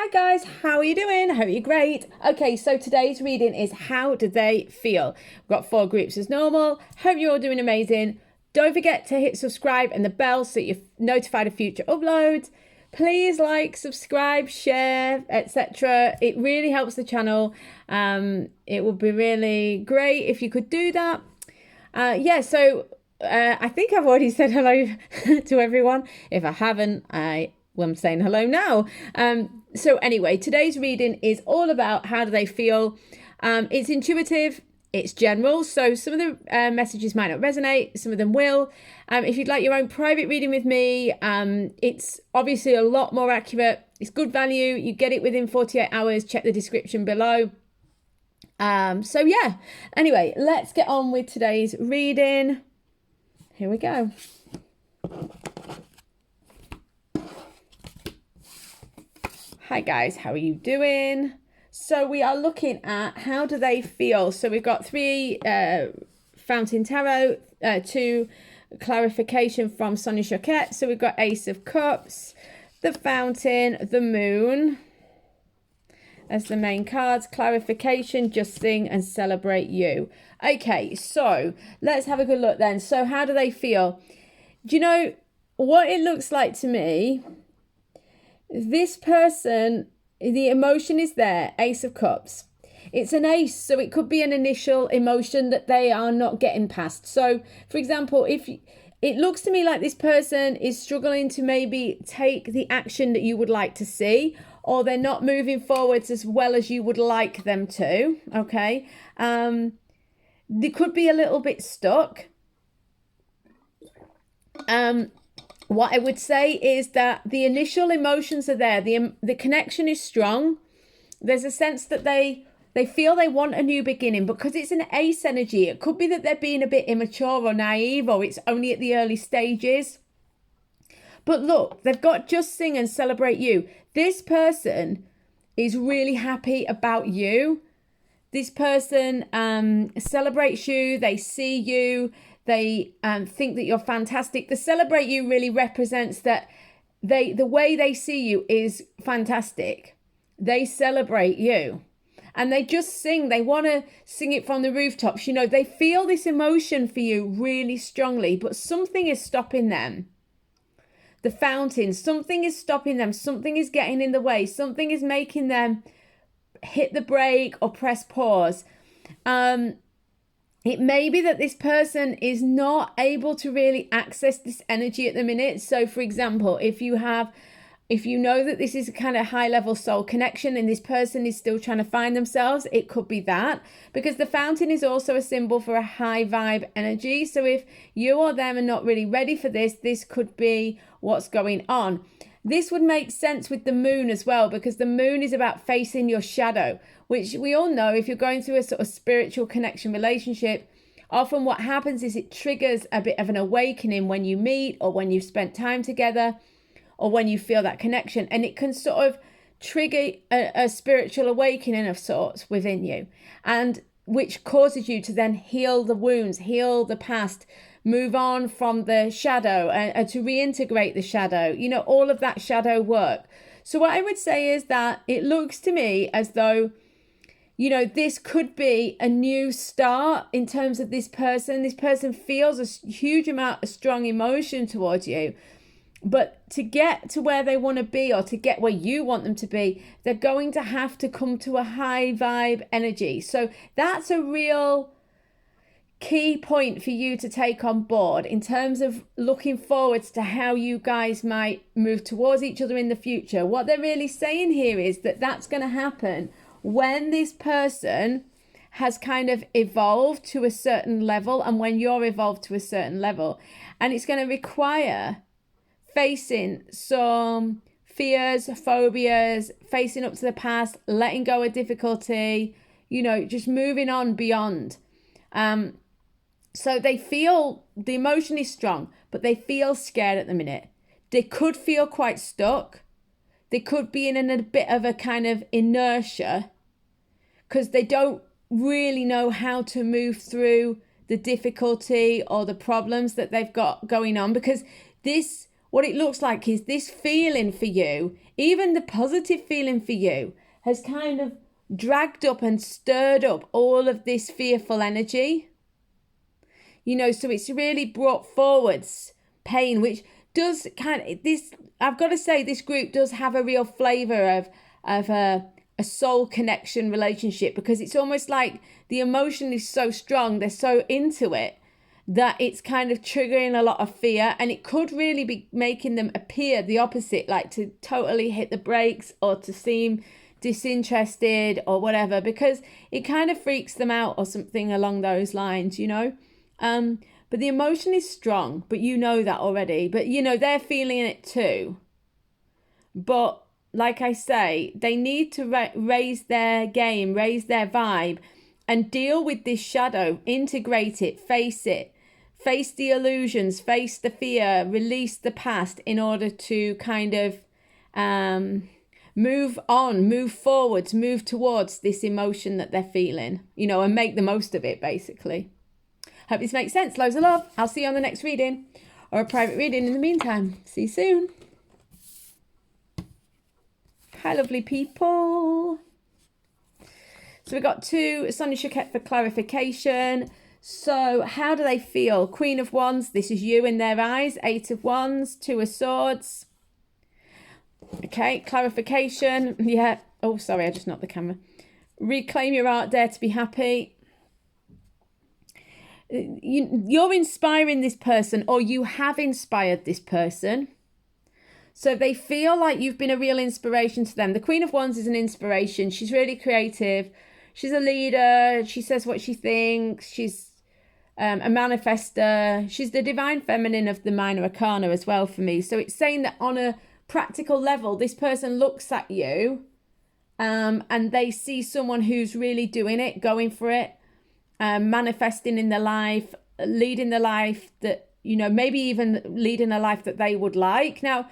Hi guys, how are you doing? Hope you're great. Okay, so today's reading is how do they feel? We've got 4 groups as normal. Hope you're all doing amazing. Don't forget to hit subscribe and the bell so you're notified of future uploads. Please like, subscribe, share, etc. It really helps the channel. It would be really great if you could do that. I think I've already said hello to everyone. If I haven't, I'm saying hello now. So anyway, today's reading is all about how do they feel. It's intuitive, it's general, so some of the messages might not resonate, some of them will. If you'd like your own private reading with me, it's obviously a lot more accurate. It's good value. You get it within 48 hours. Check the description below. Anyway, let's get on with today's reading. Here we go. Hi guys, how are you doing? So we are looking at how do they feel. So we've got 3 Fountain Tarot, 2 clarification from Sonia Choquette. So we've got Ace of Cups, the Fountain, the Moon as the main cards, clarification, just sing and celebrate you. Okay, so let's have a good look then. So how do they feel? Do you know what it looks like to me? This person, the emotion is there, Ace of Cups. It's an ace, so it could be an initial emotion that they are not getting past. So, for example, if it looks to me like this person is struggling to maybe take the action that you would like to see, or they're not moving forwards as well as you would like them to, okay? They could be a little bit stuck. What I would say is that the initial emotions are there. The connection is strong. There's a sense that they feel they want a new beginning because it's an ace energy. It could be that they're being a bit immature or naive, or it's only at the early stages. But look, they've got just sing and celebrate you. This person is really happy about you. This person celebrates you. They see you. They think that you're fantastic. The celebrate you really represents that the way they see you is fantastic. They celebrate you. And they just sing. They want to sing it from the rooftops. You know, they feel this emotion for you really strongly, but something is stopping them. The Fountain, something is stopping them. Something is getting in the way. Something is making them hit the brake or press pause. It may be that this person is not able to really access this energy at the minute. So, for example, if you know that this is a kind of high level soul connection and this person is still trying to find themselves, it could be that, because the Fountain is also a symbol for a high vibe energy. So if you or them are not really ready for this, this could be what's going on. This would make sense with the Moon as well, because the Moon is about facing your shadow, which we all know if you're going through a sort of spiritual connection relationship, often what happens is it triggers a bit of an awakening when you meet or when you've spent time together, or when you feel that connection, and it can sort of trigger a spiritual awakening of sorts within you, and which causes you to then heal the wounds, heal the past, move on from the shadow and to reintegrate the shadow, you know, all of that shadow work. So what I would say is that it looks to me as though, you know, this could be a new start in terms of this person. This person feels a huge amount of strong emotion towards you. But to get to where they want to be, or to get where you want them to be, they're going to have to come to a high vibe energy. So that's a real key point for you to take on board in terms of looking forwards to how you guys might move towards each other in the future. What they're really saying here is that that's going to happen when this person has kind of evolved to a certain level, and when you're evolved to a certain level. And it's going to require facing some fears, phobias, facing up to the past, letting go of difficulty, you know, just moving on beyond. So they feel the emotion is strong, but they feel scared at the minute. They could feel quite stuck. They could be in a bit of a kind of inertia because they don't really know how to move through the difficulty or the problems that they've got going on, because what it looks like is this feeling for you, even the positive feeling for you, has kind of dragged up and stirred up all of this fearful energy. So it's really brought forwards pain, which does I've got to say, this group does have a real flavour of a soul connection relationship, because it's almost like the emotion is so strong, they're so into it, that it's kind of triggering a lot of fear, and it could really be making them appear the opposite, like to totally hit the brakes or to seem disinterested or whatever, because it kind of freaks them out or something along those lines, but the emotion is strong, but that already, but they're feeling it too. But like I say, they need to raise their game, raise their vibe, and deal with this shadow, integrate it, face the illusions, face the fear, release the past, in order to kind of move on, move forwards, move towards this emotion that they're feeling, and make the most of it, basically. Hope this makes sense. Loads of love. I'll see you on the next reading, or a private reading in the meantime. See you soon. Hi, lovely people. So we got 2 Sonia Choquette for clarification. So how do they feel? Queen of Wands, this is you in their eyes. 8 of Wands, 2 of Swords. Okay, clarification. Yeah. Oh, sorry, I just knocked the camera. Reclaim your art, dare to be happy. You're inspiring this person, or you have inspired this person. So they feel like you've been a real inspiration to them. The Queen of Wands is an inspiration. She's really creative. She's a leader. She says what she thinks. She's a manifester. She's the divine feminine of the minor arcana as well for me. So it's saying that on a practical level, this person looks at you and they see someone who's really doing it, going for it, manifesting in their life, leading the life that, maybe even leading a life that they would like. Now,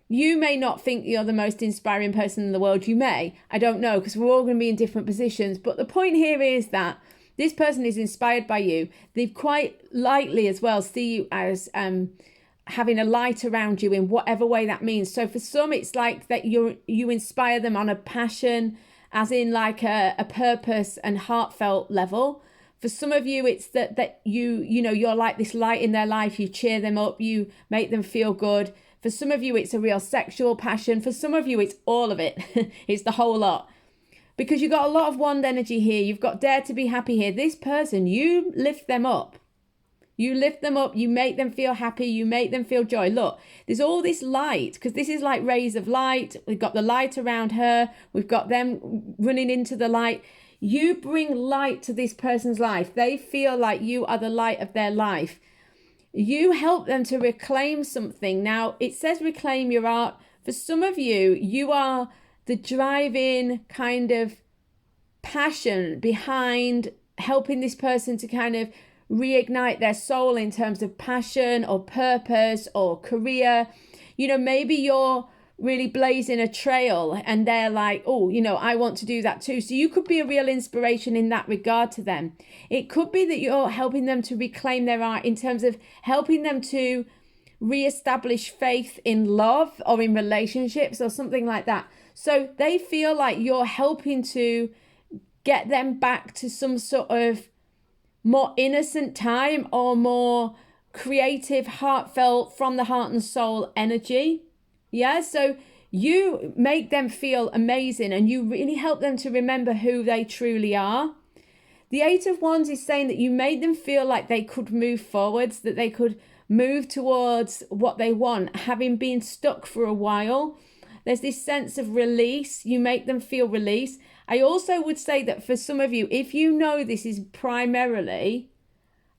you may not think you're the most inspiring person in the world. You may. I don't know, because we're all going to be in different positions. But the point here is that this person is inspired by you. They quite likely as well see you as having a light around you in whatever way that means. So for some, it's like that you inspire them on a passion, as in like a purpose and heartfelt level. For some of you, it's that you're like this light in their life. You cheer them up. You make them feel good. For some of you, it's a real sexual passion. For some of you, it's all of it. It's the whole lot. Because you've got a lot of wand energy here. You've got dare to be happy here. This person, you lift them up. You lift them up. You make them feel happy. You make them feel joy. Look, there's all this light, because this is like rays of light. We've got the light around her. We've got them running into the light. You bring light to this person's life. They feel like you are the light of their life. You help them to reclaim something. Now, it says reclaim your art. For some of you, you are the driving kind of passion behind helping this person to kind of reignite their soul in terms of passion or purpose or career. Maybe you're really blazing a trail and they're like, oh, I want to do that too. So you could be a real inspiration in that regard to them. It could be that you're helping them to reclaim their art in terms of helping them to reestablish faith in love or in relationships or something like that. So they feel like you're helping to get them back to some sort of more innocent time or more creative, heartfelt, from the heart and soul energy. Yeah, so you make them feel amazing and you really help them to remember who they truly are. The 8 of Wands is saying that you made them feel like they could move forwards, that they could move towards what they want, having been stuck for a while. There's this sense of release. You make them feel release. I also would say that for some of you, if you know this is primarily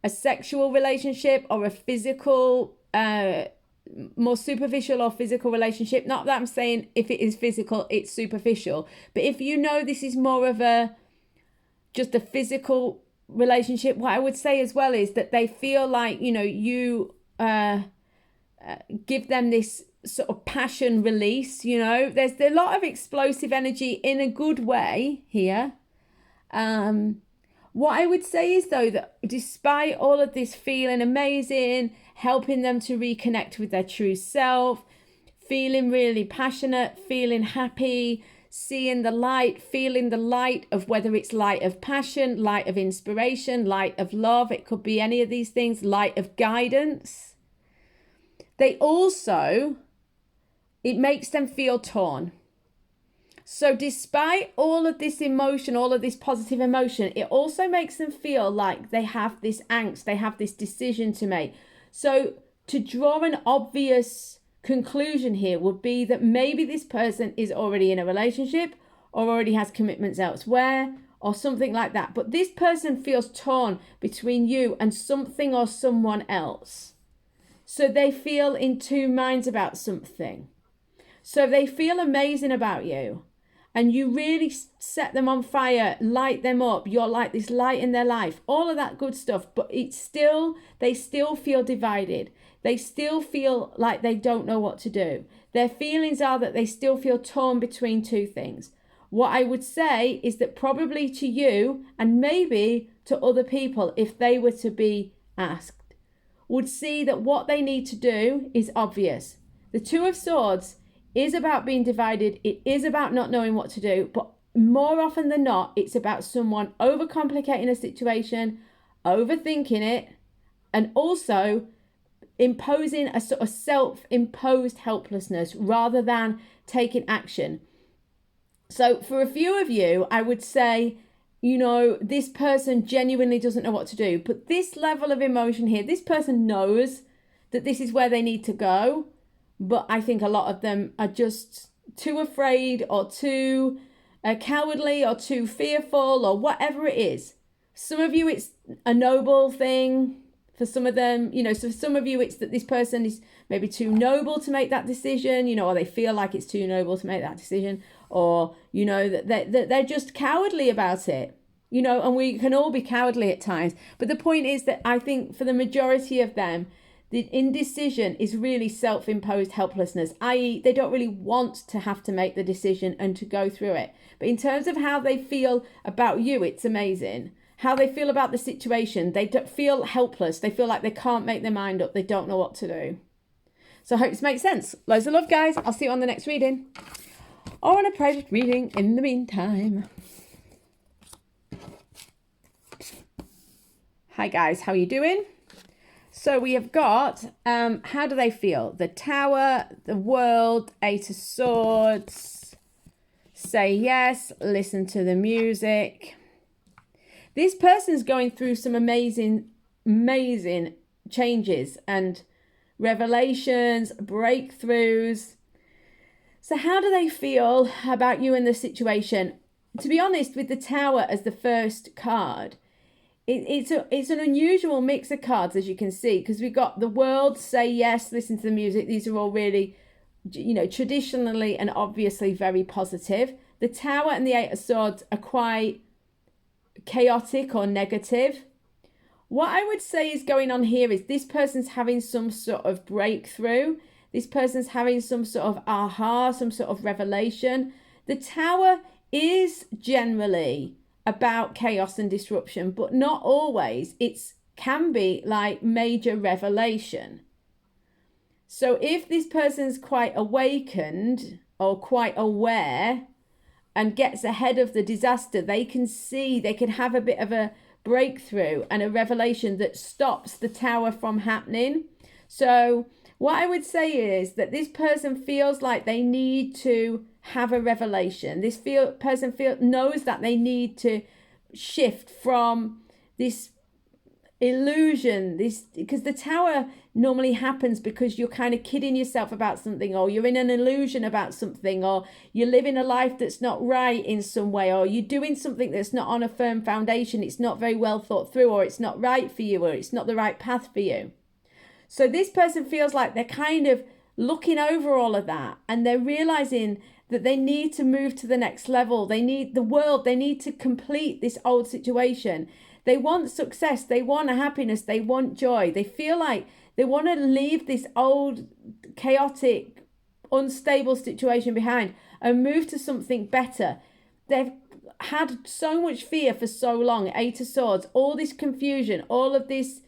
a sexual relationship or a physical more superficial or physical relationship, not that I'm saying if it is physical it's superficial, but if you know this is more of just a physical relationship, what I would say as well is that they feel like you give them this sort of passion release. There's a lot of explosive energy in a good way here, What I would say is, though, that despite all of this feeling amazing, helping them to reconnect with their true self, feeling really passionate, feeling happy, seeing the light, feeling the light of whether it's light of passion, light of inspiration, light of love, it could be any of these things, light of guidance. They also, it makes them feel torn. So despite all of this emotion, all of this positive emotion, it also makes them feel like they have this angst, they have this decision to make. So to draw an obvious conclusion here would be that maybe this person is already in a relationship or already has commitments elsewhere or something like that. But this person feels torn between you and something or someone else. So they feel in two minds about something. So they feel amazing about you and you really set them on fire, light them up. You're like this light in their life, all of that good stuff. But they still feel divided. They still feel like they don't know what to do. Their feelings are that they still feel torn between two things. What I would say is that probably to you and maybe to other people, if they were to be asked, would see that what they need to do is obvious. The Two of Swords is about being divided. It is about not knowing what to do. But more often than not, it's about someone overcomplicating a situation, overthinking it, and also imposing a sort of self-imposed helplessness rather than taking action. So for a few of you, I would say, this person genuinely doesn't know what to do. But this level of emotion here, this person knows that this is where they need to go. But I think a lot of them are just too afraid or too cowardly or too fearful or whatever it is. Some of you, it's a noble thing. For some of them, so for some of you, it's that this person is maybe too noble to make that decision, or they feel like it's too noble to make that decision, or, that they're just cowardly about it, and we can all be cowardly at times. But the point is that I think for the majority of them, the indecision is really self-imposed helplessness, i.e. they don't really want to have to make the decision and to go through it. But in terms of how they feel about you, it's amazing. How they feel about the situation, they feel helpless. They feel like they can't make their mind up. They don't know what to do. So I hope this makes sense. Loads of love, guys. I'll see you on the next reading or on a private reading in the meantime. Hi, guys. How are you doing? So we have got, how do they feel? The Tower, the World, Eight of Swords. Say yes. Listen to the music. This person's going through some amazing changes and revelations, breakthroughs. So how do they feel about you and the situation? To be honest, with the Tower as the first card, it's an unusual mix of cards, as you can see, because we've got the World, say yes, listen to the music. These are all really, traditionally and obviously very positive. The Tower and the Eight of Swords are quite chaotic or negative. What I would say is going on here is this person's having some sort of breakthrough. This person's having some sort of aha, some sort of revelation. The Tower is generally about chaos and disruption, but not always. It can be like major revelation. So if this person's quite awakened or quite aware and gets ahead of the disaster, they can have a bit of a breakthrough and a revelation that stops the Tower from happening. So what I would say is that this person feels like they need to have a revelation. This person knows that they need to shift from this illusion, because the Tower normally happens because you're kind of kidding yourself about something, or you're in an illusion about something, or you're living a life that's not right in some way, or you're doing something that's not on a firm foundation. It's not very well thought through, or it's not right for you, or it's not the right path for you. So this person feels like they're kind of looking over all of that, and they're realizing that they need to move to the next level. They need to complete this old situation. They want success. They want happiness. They want joy. They feel like they want to leave this old, chaotic, unstable situation behind and move to something better. they've had so much fear for so long. Eight of Swords, all this confusion, all of this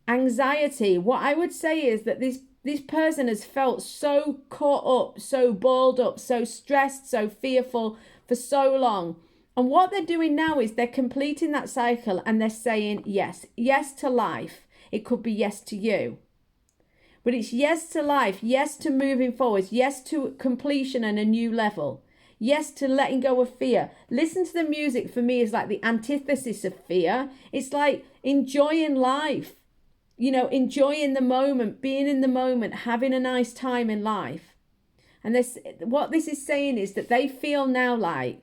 anxiety. What I would say is that this person has felt so caught up, so balled up, so stressed, so fearful for so long. And what they're doing now is they're completing that cycle and they're saying yes. Yes to life. It could be yes to you. But it's yes to life, yes to moving forwards, yes to completion and a new level. Yes to letting go of fear. Listen to the music for me is like the antithesis of fear. It's like enjoying life, enjoying the moment, being in the moment, having a nice time in life. And what this is saying is that they feel now like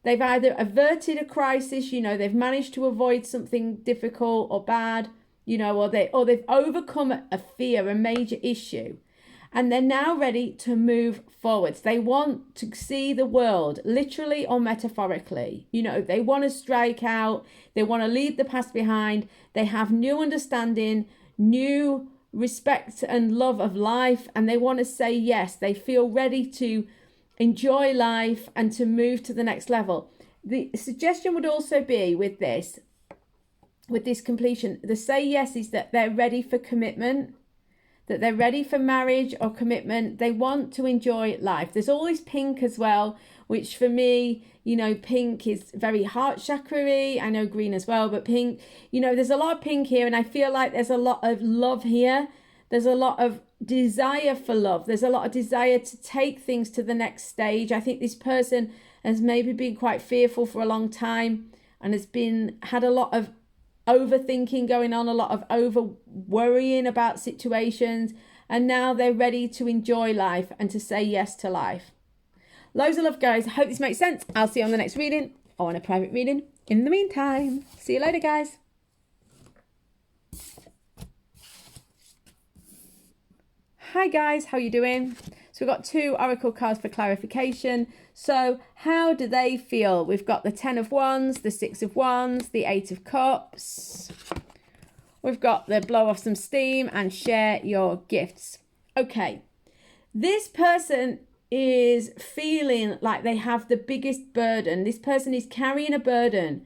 they've either averted a crisis, they've managed to avoid something difficult or bad, or they've overcome a fear, a major issue. And they're now ready to move forwards. They want to see the world, literally or metaphorically. They want to strike out. They want to leave the past behind. They have new understanding, new respect and love of life. And they want to say yes. They feel ready to enjoy life and to move to the next level. The suggestion would also be with this completion, the say yes is that they're ready for commitment, that they're ready for marriage or commitment. They want to enjoy life. There's always pink as well, which for me, pink is very heart chakra-y. I know green as well, but pink, there's a lot of pink here, and I feel like there's a lot of love here. There's a lot of desire for love. There's a lot of desire to take things to the next stage. I think this person has maybe been quite fearful for a long time and had a lot of overthinking going on, a lot of over worrying about situations, and now they're ready to enjoy life and to say yes to life. Loads of love, guys. I hope this makes sense. I'll see you on the next reading or on a private reading. In the meantime, see you later, guys. Hi guys, how you doing? So we've got 2 oracle cards for clarification. So how do they feel? We've got the 10 of Wands, the 6 of Wands, the 8 of Cups. We've got the blow off some steam and share your gifts. Okay, this person is feeling like they have the biggest burden. This person is carrying a burden,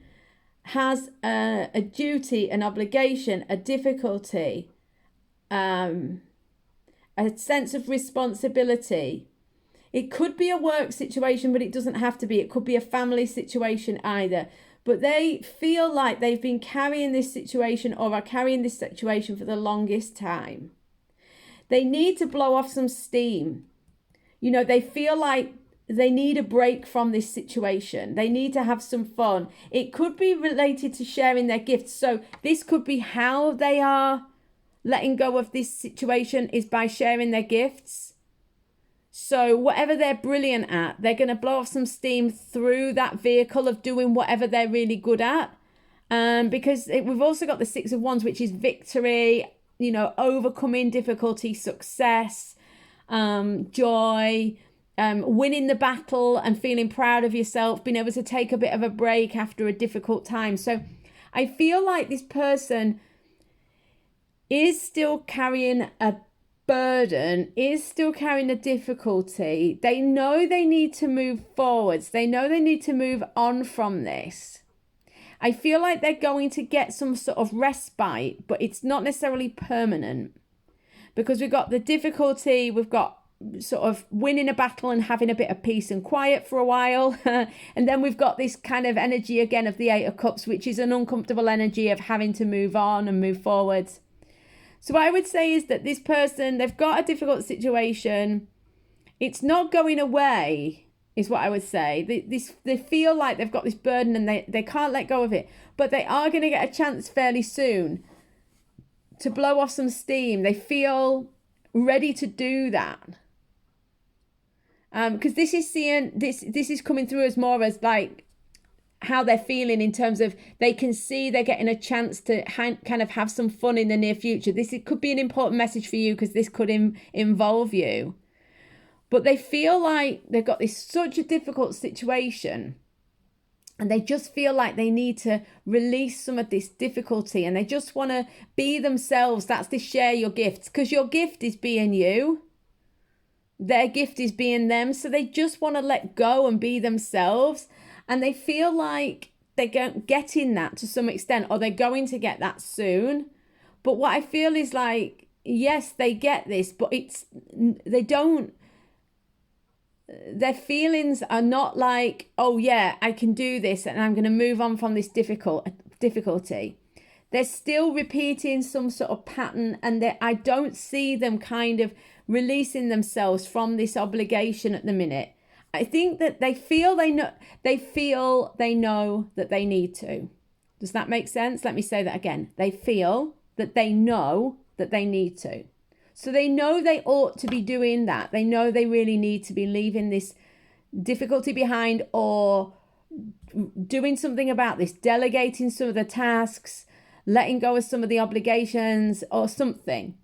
has a duty, an obligation, a difficulty, a sense of responsibility. It could be a work situation, but it doesn't have to be. It could be a family situation either. But they feel like they've been carrying this situation or are carrying this situation for the longest time. They need to blow off some steam. They feel like they need a break from this situation. They need to have some fun. It could be related to sharing their gifts. So this could be how they are letting go of this situation is by sharing their gifts. So whatever they're brilliant at, they're going to blow off some steam through that vehicle of doing whatever they're really good at. Because we've also got the 6 of Wands, which is victory, overcoming difficulty, success, joy, winning the battle and feeling proud of yourself, being able to take a bit of a break after a difficult time. So I feel like this person is still carrying a burden, is still carrying a difficulty. They know they need to move forwards. They know they need to move on from this. I feel like they're going to get some sort of respite, but it's not necessarily permanent, because we've got the difficulty, we've got sort of winning a battle and having a bit of peace and quiet for a while. And then we've got this kind of energy again of the 8 of Cups, which is an uncomfortable energy of having to move on and move forwards. So what I would say is that this person, they've got a difficult situation. It's not going away, is what I would say. They feel like they've got this burden and they can't let go of it. But they are going to get a chance fairly soon to blow off some steam. They feel ready to do that. Because this is coming through as more as like how they're feeling in terms of they can see they're getting a chance to kind of have some fun in the near future. It could be an important message for you because this could involve you. But they feel like they've got such a difficult situation and they just feel like they need to release some of this difficulty and they just want to be themselves. That's to share your gifts, because your gift is being you. Their gift is being them. So they just want to let go and be themselves. and they feel like they're getting that to some extent, or they're going to get that soon. But what I feel is like, yes, they get this, but they don't, their feelings are not like, oh yeah, I can do this and I'm going to move on from this difficulty. They're still repeating some sort of pattern, and I don't see them kind of releasing themselves from this obligation at the minute. I think that they feel they know that they need to. Does that make sense? Let me say that again. They feel that they know that they need to. So they know they ought to be doing that. They know they really need to be leaving this difficulty behind, or doing something about this, delegating some of the tasks, letting go of some of the obligations or something.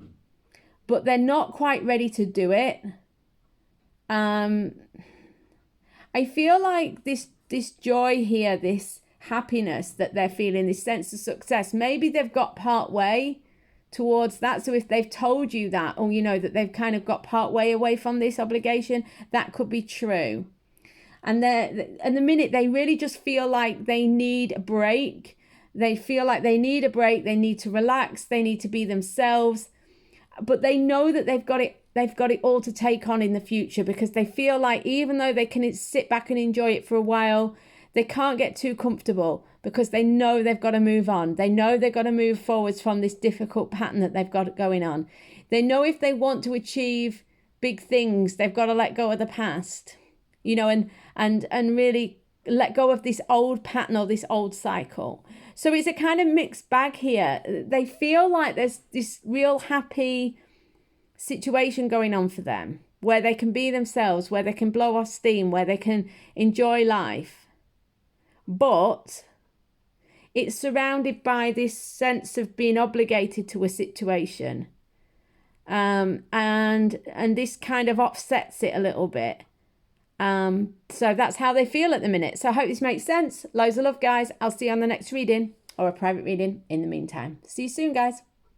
But they're not quite ready to do it. I feel like this joy here, this happiness that they're feeling, this sense of success, maybe they've got part way towards that. So if they've told you that, or that they've kind of got part way away from this obligation, that could be true. And at the minute, they really just feel like they need a break. They feel like they need a break. They need to relax. They need to be themselves. But they know that they've got it all to take on in the future, because they feel like even though they can sit back and enjoy it for a while, they can't get too comfortable, because they know they've got to move on. They know they've got to move forwards from this difficult pattern that they've got going on. They know if they want to achieve big things, they've got to let go of the past, and really let go of this old pattern or this old cycle. So it's a kind of mixed bag here. They feel like there's this real happy situation going on for them, where they can be themselves, where they can blow off steam, where they can enjoy life. But it's surrounded by this sense of being obligated to a situation. And this kind of offsets it a little bit. So that's how they feel at the minute. So I hope this makes sense. Loads of love, guys. I'll see you on the next reading, or a private reading in the meantime. See you soon, guys.